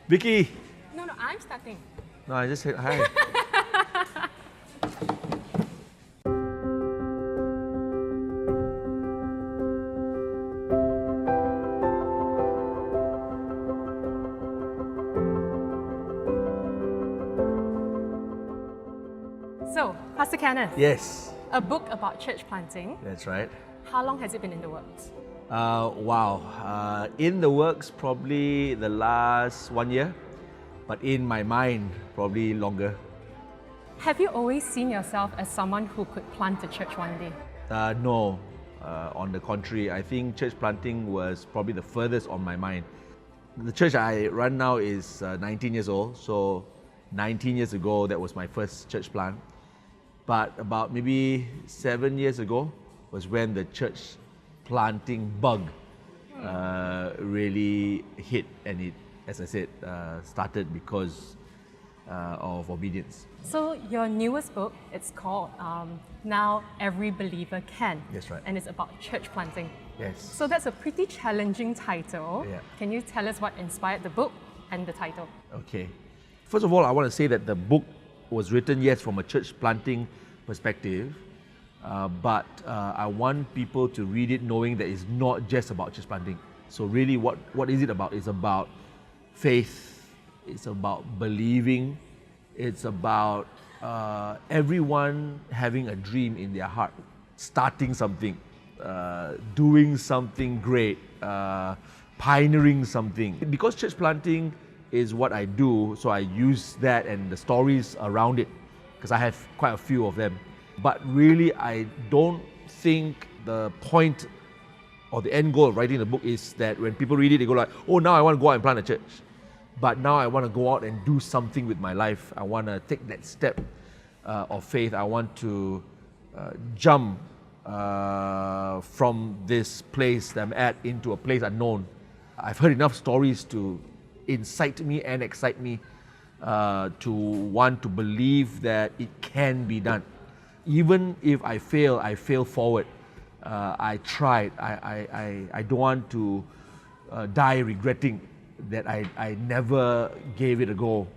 Vicky! No, I'm starting. No, I just said hi. So, Pastor Kenneth, Yes, a book about church planting. that's right. How long has it been in the works? Wow. In the works, probably the last 1 year, but in my mind, probably longer. Have you always seen yourself as someone who could plant a church one day? No, on the contrary, I think church planting was probably the furthest on my mind. The church I run now is 19 years old, so 19 years ago, that was my first church plant. But about maybe 7 years ago was when the church planting bug really hit, and it, as I said, started because of obedience. So, your newest book, it's called Now Every Believer Can. That's right. And it's about church planting. Yes. So that's a pretty challenging title. Yeah. Can you tell us what inspired the book and the title? Okay. First of all, I want to say that the book was written, yes, from a church planting perspective, but I want people to read it knowing that it's not just about church planting. So really, what is it about? It's about faith, it's about believing, it's about everyone having a dream in their heart, starting something, doing something great, pioneering something. Because church planting is what I do, so I use that and the stories around it, because I have quite a few of them. But really, I don't think the point or the end goal of writing the book is that when people read it, they go like, oh, now I want to go out and plant a church. But now I want to go out and do something with my life. I want to take that step of faith. I want to jump from this place that I'm at into a place unknown. I've heard enough stories to incite me and excite me to want to believe that it can be done. Even if I fail forward. I tried. I don't want to die regretting that I never gave it a go.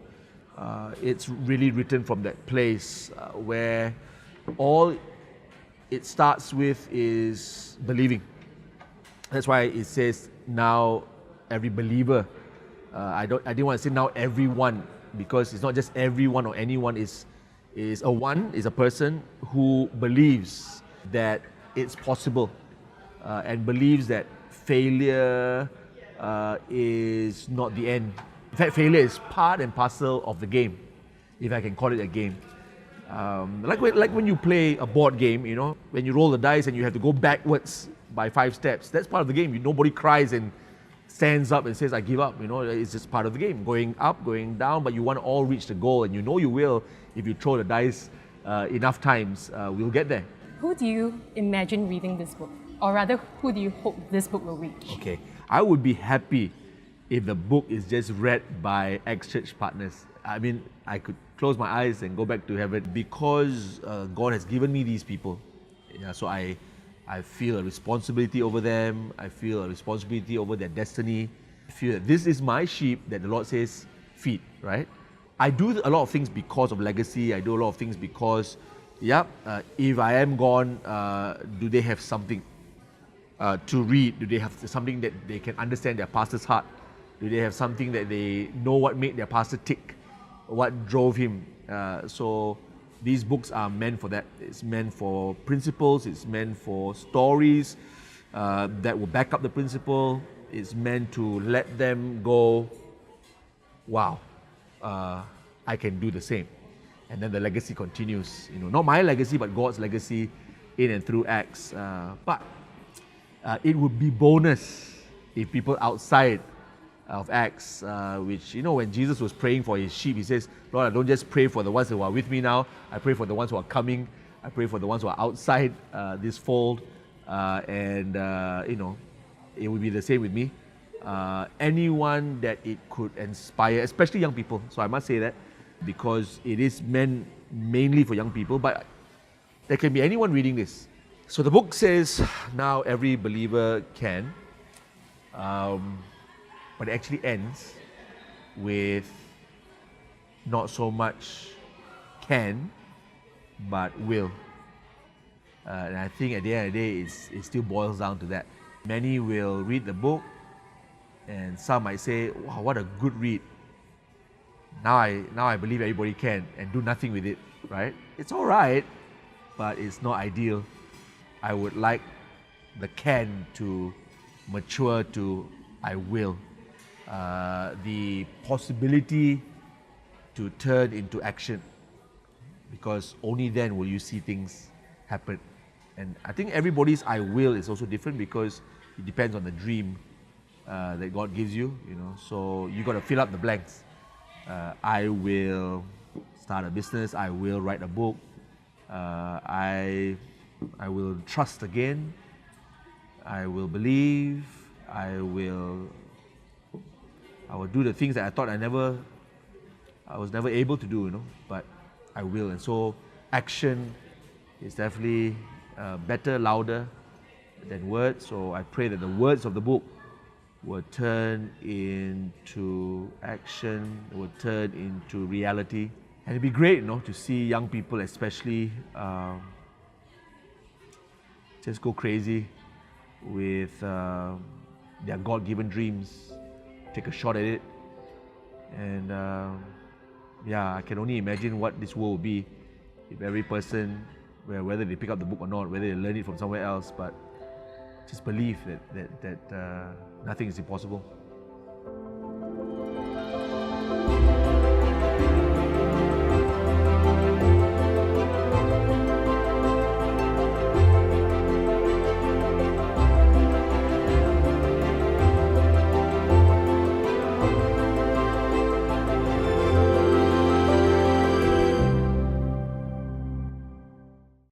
It's really written from that place where all it starts with is believing. That's why it says now every believer. I didn't want to say now everyone, because it's not just everyone or anyone. Is a person who believes that it's possible and believes that failure is not the end. In fact, failure is part and parcel of the game, if I can call it a game. Like when you play a board game, you know, when you roll the dice and you have to go backwards by 5 steps, that's part of the game. Nobody cries and stands up and says, I give up. You know, it's just part of the game. Going up, going down, but you want to all reach the goal, and you know you will if you throw the dice enough times. We'll get there. Who do you imagine reading this book? Or rather, who do you hope this book will reach? Okay, I would be happy if the book is just read by ex-church partners. I mean, I could close my eyes and go back to heaven because God has given me these people. Yeah, so I feel a responsibility over them. I feel a responsibility over their destiny. I feel that this is my sheep that the Lord says, feed, right? I do a lot of things because of legacy. I do a lot of things because, if I am gone, do they have something to read? Do they have something that they can understand their pastor's heart? Do they have something that they know what made their pastor tick? What drove him? So these books are meant for that. It's meant for principles. It's meant for stories that will back up the principle. It's meant to let them go, wow, I can do the same. And then the legacy continues. You know, not my legacy, but God's legacy in and through Acts. But it would be bonus if people outside of Acts, which, you know, when Jesus was praying for his sheep, he says, Lord, I don't just pray for the ones who are with me now, I pray for the ones who are coming, I pray for the ones who are outside this fold, and you know, it would be the same with me. Anyone that it could inspire, especially young people, so I must say that, because it is meant mainly for young people, but there can be anyone reading this. So the book says, now every believer can, but it actually ends with not so much can, but will. And I think at the end of the day, it still boils down to that. Many will read the book, and some might say, wow, what a good read. Now I believe everybody can, and do nothing with it, right? It's all right, but it's not ideal. I would like the can to mature to I will. The possibility to turn into action, because only then will you see things happen. And I think everybody's I will is also different, because it depends on the dream that God gives you, you know. So you got to fill up the blanks. I will start a business. I will write a book. I will trust again. I will believe. I will do the things that I thought I was never able to do, you know. But I will, and so action is definitely better, louder than words. So I pray that the words of the book will turn into action, will turn into reality. And it'd be great, you know, to see young people especially just go crazy with their God-given dreams, take a shot at it. And yeah, I can only imagine what this world will be if every person, whether they pick up the book or not, whether they learn it from somewhere else, but just believe that nothing is impossible.